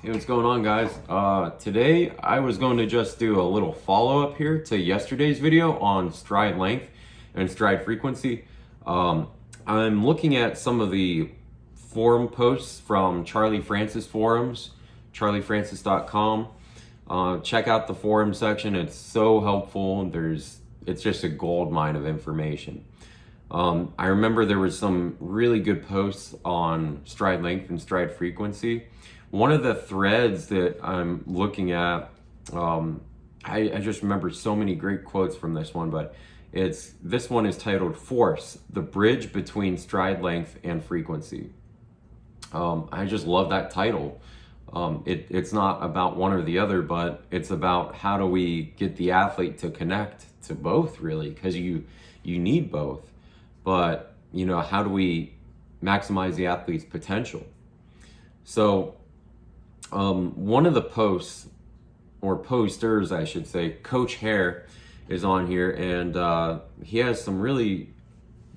Hey, what's going on, guys? Today I was going to just do a little follow-up here to yesterday's video on stride length and stride frequency. I'm looking at some of the forum posts from Charlie Francis forums, charliefrancis.com. Check out the forum section. It's so helpful. It's just a gold mine of information. I remember there was some really good posts on stride length and stride frequency. One of the threads that I'm looking at, I just remember so many great quotes from this one, but this one is titled Force, the Bridge Between Stride Length and Frequency. I just love that title. It's not about one or the other, but it's about how do we get the athlete to connect to both, really, because you need both. But, how do we maximize the athlete's potential? So, one of the posts, or posters, I should say, Coach Hare is on here, and he has some really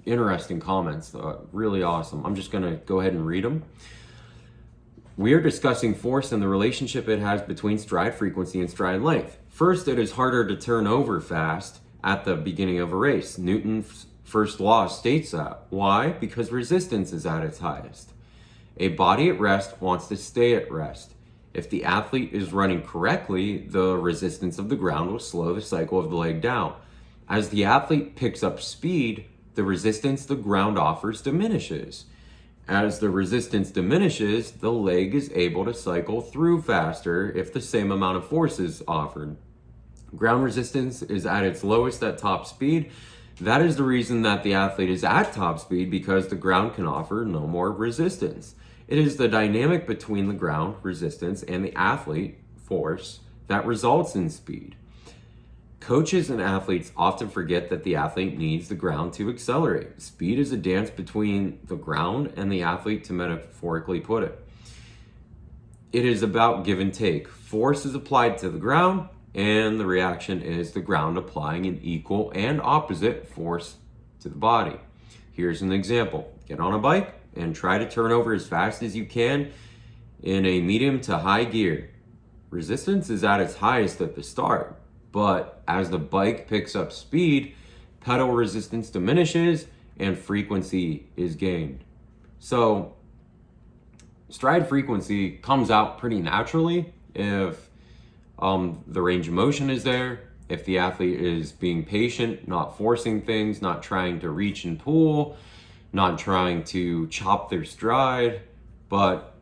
interesting comments, really awesome. I'm just going to go ahead and read them. We are discussing force and the relationship it has between stride frequency and stride length. First, it is harder to turn over fast at the beginning of a race. Newton's first law states that. Why? Because resistance is at its highest. A body at rest wants to stay at rest. If the athlete is running correctly, the resistance of the ground will slow the cycle of the leg down. As the athlete picks up speed, the resistance the ground offers diminishes. As the resistance diminishes, the leg is able to cycle through faster if the same amount of force is offered. Ground resistance is at its lowest at top speed. That is the reason that the athlete is at top speed, because the ground can offer no more resistance. It is the dynamic between the ground resistance and the athlete force that results in speed. Coaches and athletes often forget that the athlete needs the ground to accelerate. Speed is a dance between the ground and the athlete, to metaphorically put it. It is about give and take. Force is applied to the ground, and the reaction is the ground applying an equal and opposite force to the body. Here's an example. Get on a bike and try to turn over as fast as you can in a medium to high gear. Resistance is at its highest at the start, but as the bike picks up speed, pedal resistance diminishes and frequency is gained. So stride frequency comes out pretty naturally if the range of motion is there, if the athlete is being patient, not forcing things, not trying to reach and pull, not trying to chop their stride, but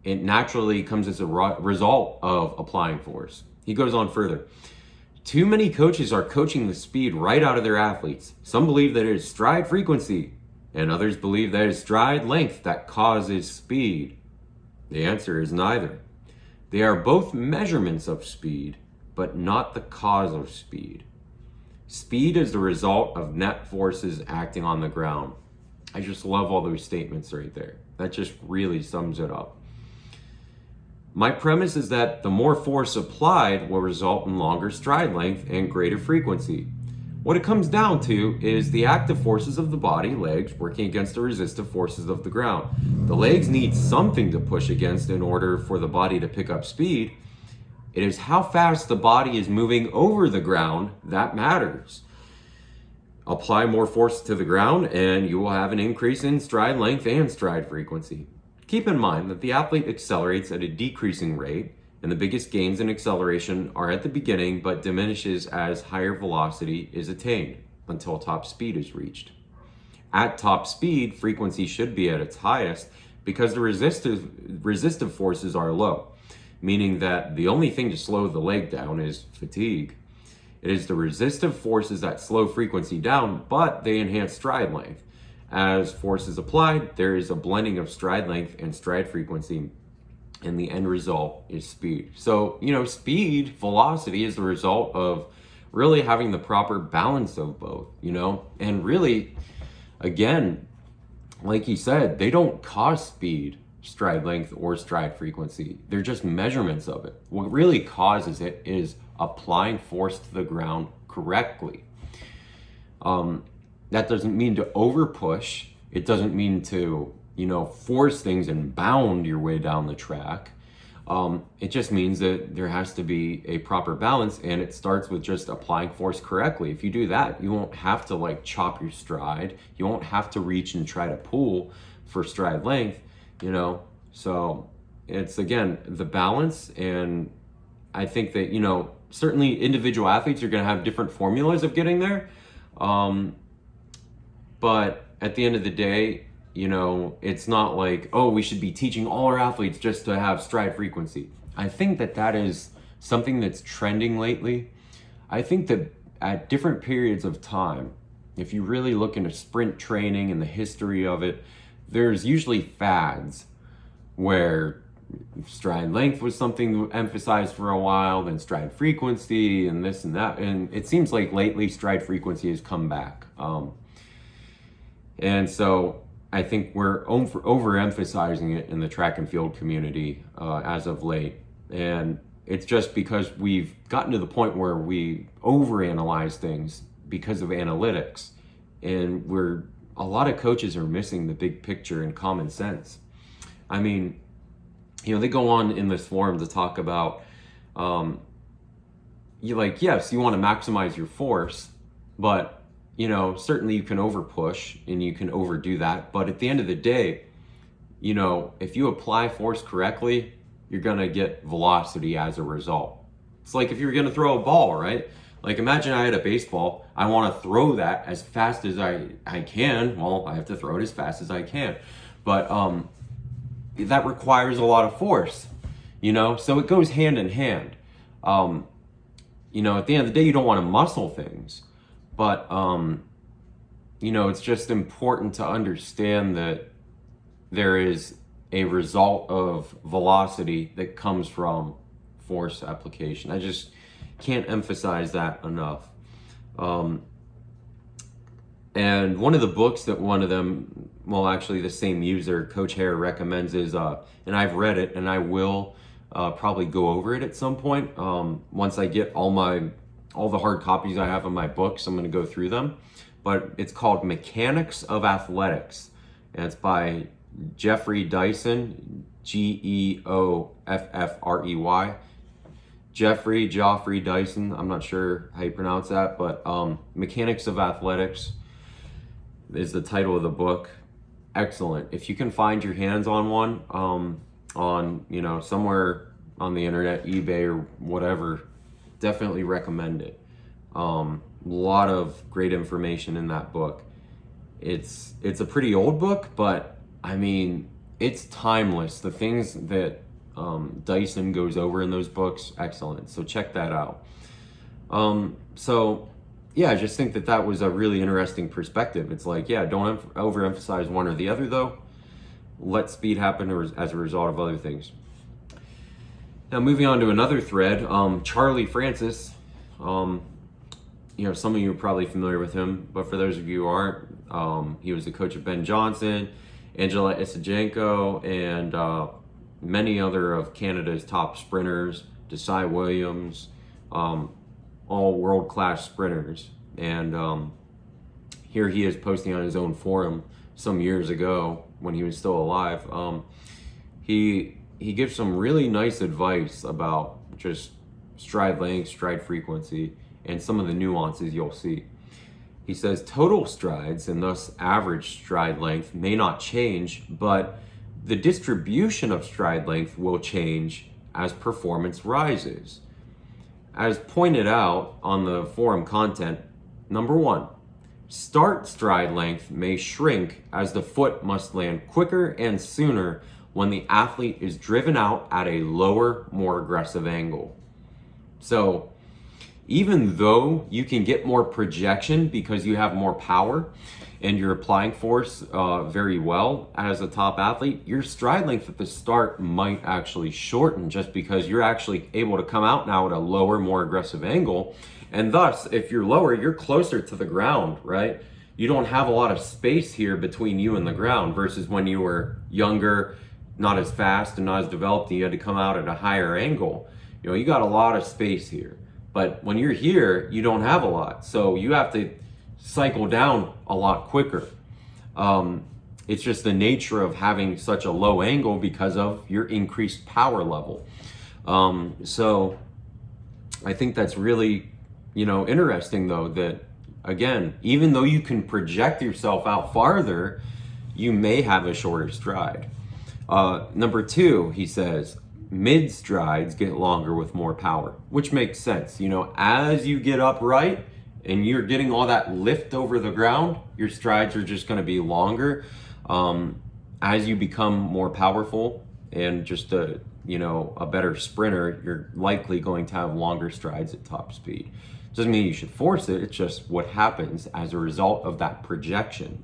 it naturally comes as a result of applying force. He goes on further. Too many coaches are coaching the speed right out of their athletes. Some believe that it is stride frequency, and others believe that it is stride length that causes speed. The answer is neither. They are both measurements of speed, but not the cause of speed. Speed is the result of net forces acting on the ground. I just love all those statements right there. That just really sums it up. My premise is that the more force applied will result in longer stride length and greater frequency. What it comes down to is the active forces of the body, legs, working against the resistive forces of the ground. The legs need something to push against in order for the body to pick up speed. It is how fast the body is moving over the ground that matters. Apply more force to the ground and you will have an increase in stride length and stride frequency. Keep in mind that the athlete accelerates at a decreasing rate, and the biggest gains in acceleration are at the beginning but diminishes as higher velocity is attained until top speed is reached. At top speed, frequency should be at its highest because the resistive forces are low, meaning that the only thing to slow the leg down is fatigue. It is the resistive forces that slow frequency down, but they enhance stride length. As force is applied, there is a blending of stride length and stride frequency, and the end result is speed. So, speed, velocity is the result of really having the proper balance of both, and really, again, like he said, they don't cause speed, stride length, or stride frequency. They're just measurements of it. What really causes it is applying force to the ground correctly. That doesn't mean to over push. It doesn't mean to, force things and bound your way down the track. It just means that there has to be a proper balance, and it starts with just applying force correctly. If you do that, you won't have to like chop your stride. You won't have to reach and try to pull for stride length, you know? So it's, again, the balance. And I think that, you know, certainly individual athletes are going to have different formulas of getting there. But at the end of the day, you know, it's not like, oh, we should be teaching all our athletes just to have stride frequency. I think that that is something that's trending lately. I think that at different periods of time, if you really look into sprint training and the history of it, there's usually fads where stride length was something emphasized for a while, then stride frequency and this and that. And it seems like lately stride frequency has come back. And so I think we're overemphasizing it in the track and field community as of late. And it's just because we've gotten to the point where we overanalyze things because of analytics. And a lot of coaches are missing the big picture and common sense. I mean, you know, they go on in this forum to talk about, yes, you want to maximize your force, but you know, certainly you can over push and you can overdo that. But at the end of the day, you know, if you apply force correctly, you're going to get velocity as a result. It's like if you're going to throw a ball, right? Like imagine I had a baseball. I want to throw that as fast as I can. Well, I have to throw it as fast as I can. But that requires a lot of force, you know? So it goes hand in hand. You know, at the end of the day, you don't want to muscle things. But, you know, it's just important to understand that there is a result of velocity that comes from force application. I just can't emphasize that enough. And one of the books that the same user, Coach Hare, recommends is, and I've read it and I will probably go over it at some point. Once I get all the hard copies I have of my books, I'm going to go through them. But it's called Mechanics of Athletics. And it's by Jeffrey Dyson, Geoffrey. Geoffrey Dyson. I'm not sure how you pronounce that, but Mechanics of Athletics is the title of the book. Excellent. If you can find your hands on one, on, you know, somewhere on the internet, eBay or whatever, definitely recommend it. A lot of great information in that book. It's a pretty old book, but I mean, it's timeless. The things that Dyson goes over in those books, excellent. So check that out. So yeah, I just think that was a really interesting perspective. It's like, yeah, don't overemphasize one or the other though. Let speed happen as a result of other things. Now, moving on to another thread, Charlie Francis. You know, some of you are probably familiar with him, but for those of you who aren't, he was the coach of Ben Johnson, Angela Isajenko, and many other of Canada's top sprinters, Desai Williams, all world-class sprinters. And here he is posting on his own forum some years ago when he was still alive. He gives some really nice advice about just stride length, stride frequency, and some of the nuances you'll see. He says total strides and thus average stride length may not change, but the distribution of stride length will change as performance rises. As pointed out on the forum content, number 1, start stride length may shrink as the foot must land quicker and sooner when the athlete is driven out at a lower, more aggressive angle. So even though you can get more projection because you have more power and you're applying force very well as a top athlete, your stride length at the start might actually shorten just because you're actually able to come out now at a lower, more aggressive angle. And thus, if you're lower, you're closer to the ground, right? You don't have a lot of space here between you and the ground versus when you were younger, not as fast and not as developed, and you had to come out at a higher angle. You know, you got a lot of space here. But when you're here, you don't have a lot. So you have to cycle down a lot quicker. It's just the nature of having such a low angle because of your increased power level. So I think that's really, interesting though, that again, even though you can project yourself out farther, you may have a shorter stride. Number 2, he says, mid strides get longer with more power, which makes sense. As you get upright and you're getting all that lift over the ground, your strides are just going to be longer. As you become more powerful and just a better sprinter, you're likely going to have longer strides at top speed. Doesn't mean you should force it. It's just what happens as a result of that projection.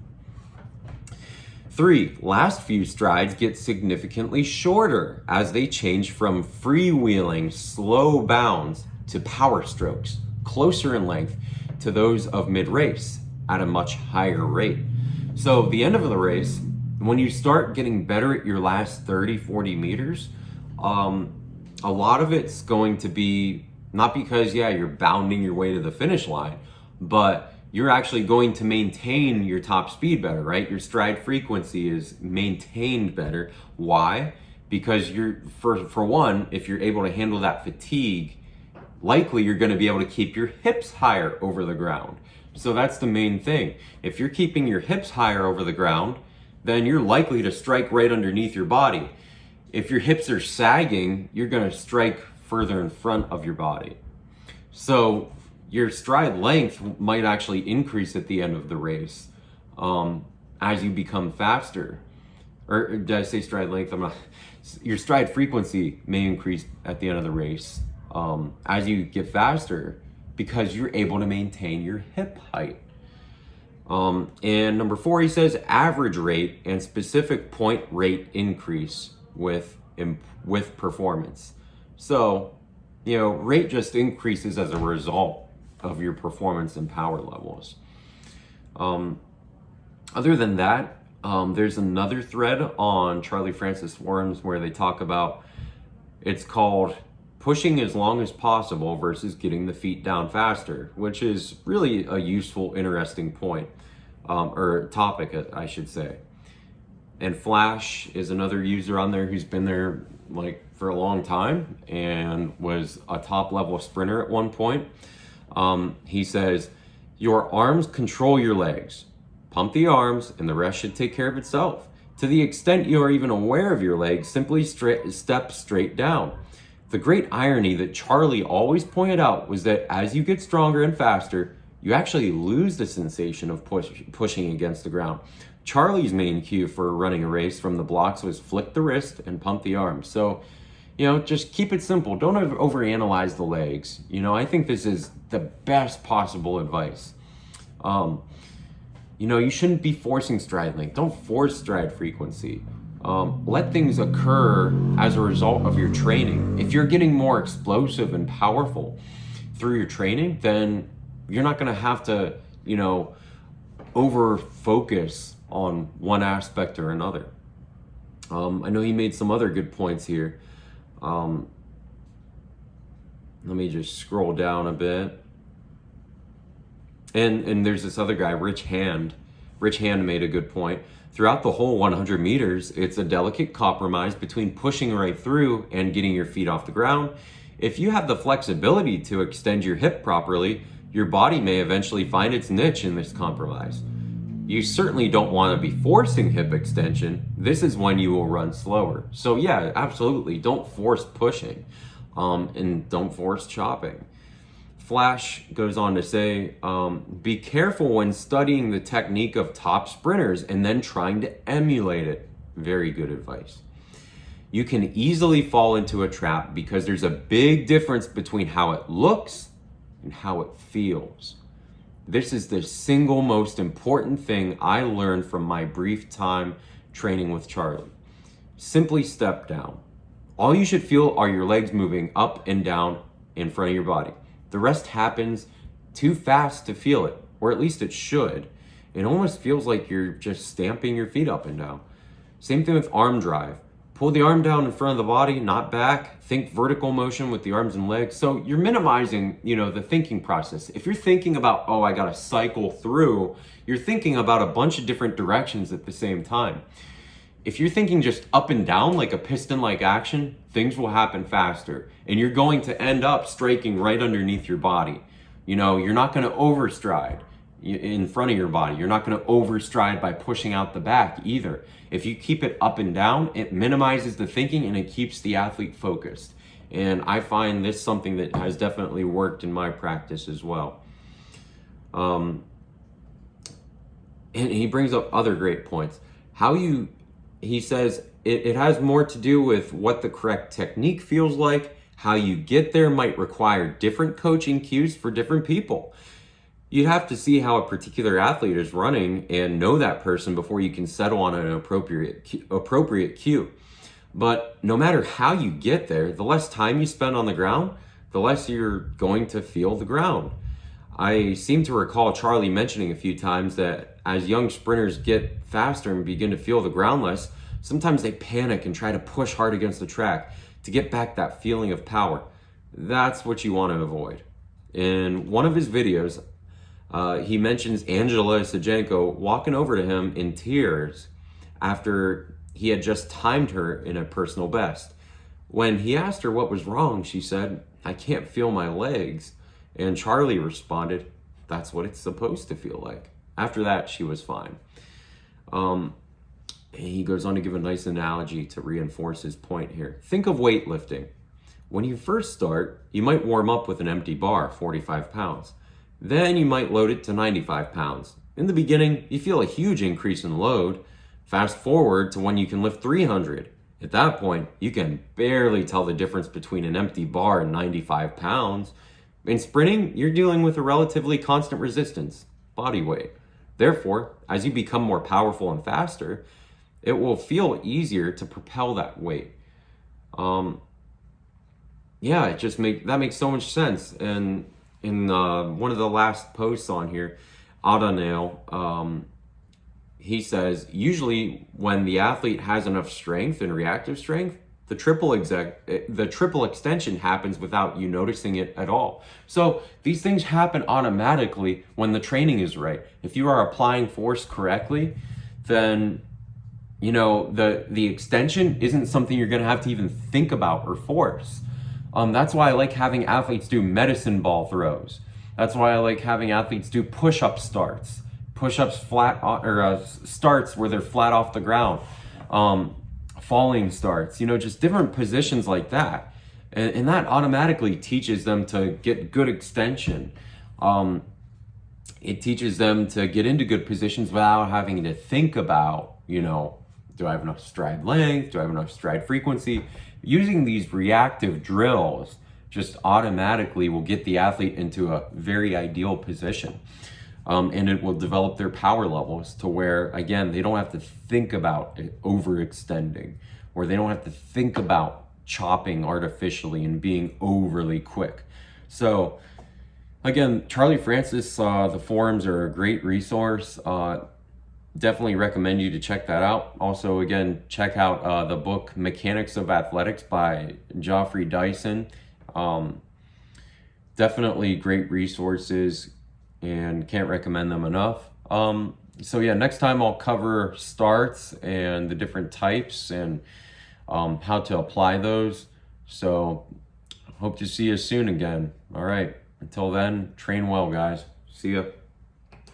3, last few strides get significantly shorter as they change from freewheeling slow bounds to power strokes, closer in length to those of mid-race at a much higher rate. So the end of the race, when you start getting better at your last 30, 40 meters, a lot of it's going to be not because, you're bounding your way to the finish line, but you're actually going to maintain your top speed better, right? Your stride frequency is maintained better. Why? Because for one, if you're able to handle that fatigue, likely you're going to be able to keep your hips higher over the ground. So that's the main thing. If you're keeping your hips higher over the ground, then you're likely to strike right underneath your body. If your hips are sagging, you're going to strike further in front of your body. So your stride length might actually increase at the end of the race as you become faster. Or did I say stride length? Your stride frequency may increase at the end of the race as you get faster because you're able to maintain your hip height. And number 4, he says average rate and specific point rate increase with performance. So, rate just increases as a result of your performance and power levels. Other than that, there's another thread on Charlie Francis forums where they talk about, it's called pushing as long as possible versus getting the feet down faster, which is really a useful, interesting point, or topic, I should say. And Flash is another user on there who's been there for a long time and was a top level sprinter at one point. He says, your arms control your legs. Pump the arms and the rest should take care of itself. To the extent you are even aware of your legs, simply step straight down. The great irony that Charlie always pointed out was that as you get stronger and faster, you actually lose the sensation of pushing against the ground. Charlie's main cue for running a race from the blocks was flick the wrist and pump the arms. So, just keep it simple. Don't overanalyze the legs. I think this is the best possible advice. You shouldn't be forcing stride length. Don't force stride frequency. Let things occur as a result of your training. If you're getting more explosive and powerful through your training, then you're not going to have to, over focus on one aspect or another. I know he made some other good points here. Let me just scroll down a bit. And there's this other guy, Rich Hand. Rich Hand made a good point. Throughout the whole 100 meters, it's a delicate compromise between pushing right through and getting your feet off the ground. If you have the flexibility to extend your hip properly, your body may eventually find its niche in this compromise. You certainly don't want to be forcing hip extension. This is when you will run slower. So yeah, absolutely, don't force pushing and don't force chopping. Flash goes on to say, be careful when studying the technique of top sprinters and then trying to emulate it. Very good advice. You can easily fall into a trap because there's a big difference between how it looks and how it feels. This is the single most important thing I learned from my brief time training with Charlie. Simply step down. All you should feel are your legs moving up and down in front of your body. The rest happens too fast to feel it, or at least it should. It almost feels like you're just stamping your feet up and down. Same thing with arm drive. pull the arm down in front of the body, not back. Think vertical motion with the arms and legs. So you're minimizing, the thinking process. If you're thinking about, oh, I got to cycle through, you're thinking about a bunch of different directions at the same time. If you're thinking just up and down like a piston-like action, things will happen faster. And you're going to end up striking right underneath your body. You're not going to overstride in front of your body. You're not going to overstride by pushing out the back either. If you keep it up and down, it minimizes the thinking and it keeps the athlete focused. And I find this something that has definitely worked in my practice as well. And he brings up other great points. He says it has more to do with what the correct technique feels like. How you get there might require different coaching cues for different people. You'd have to see how a particular athlete is running and know that person before you can settle on an appropriate cue. But no matter how you get there, the less time you spend on the ground, the less you're going to feel the ground. I seem to recall Charlie mentioning a few times that as young sprinters get faster and begin to feel the ground less, sometimes they panic and try to push hard against the track to get back that feeling of power. That's what you want to avoid. In one of his videos, he mentions Angela Sajenko walking over to him in tears after he had just timed her in a personal best. When he asked her what was wrong, she said, "I can't feel my legs." And Charlie responded, "That's what it's supposed to feel like." After that, she was fine. He goes on to give a nice analogy to reinforce his point here. Think of weightlifting. When you first start, you might warm up with an empty bar, 45 pounds. Then you might load it to 95 pounds. In the beginning, you feel a huge increase in load. Fast forward to when you can lift 300. At that point, you can barely tell the difference between an empty bar and 95 pounds. In sprinting, you're dealing with a relatively constant resistance, body weight. Therefore, as you become more powerful and faster, it will feel easier to propel that weight. That makes so much sense. And in one of the last posts on here, Adanail, he says, usually when the athlete has enough strength and reactive strength, the triple extension happens without you noticing it at all. So these things happen automatically when the training is right. If you are applying force correctly, then the extension isn't something you're going to have to even think about or force. That's why I like having athletes do medicine ball throws. That's why I like having athletes do push-up starts. Push-ups starts where they're flat off the ground. Falling starts, just different positions like that. And that automatically teaches them to get good extension. It teaches them to get into good positions without having to think about, do I have enough stride length? Do I have enough stride frequency? Using these reactive drills just automatically will get the athlete into a very ideal position. And it will develop their power levels to where, again, they don't have to think about overextending, or they don't have to think about chopping artificially and being overly quick. So again, Charlie Francis, the forums are a great resource. Definitely recommend you to check that out. Also, again, check out the book Mechanics of Athletics by Geoffrey Dyson. Definitely great resources and can't recommend them enough. So yeah, next time I'll cover starts and the different types and how to apply those. So hope to see you soon again. All right, until then, train well, guys. See ya.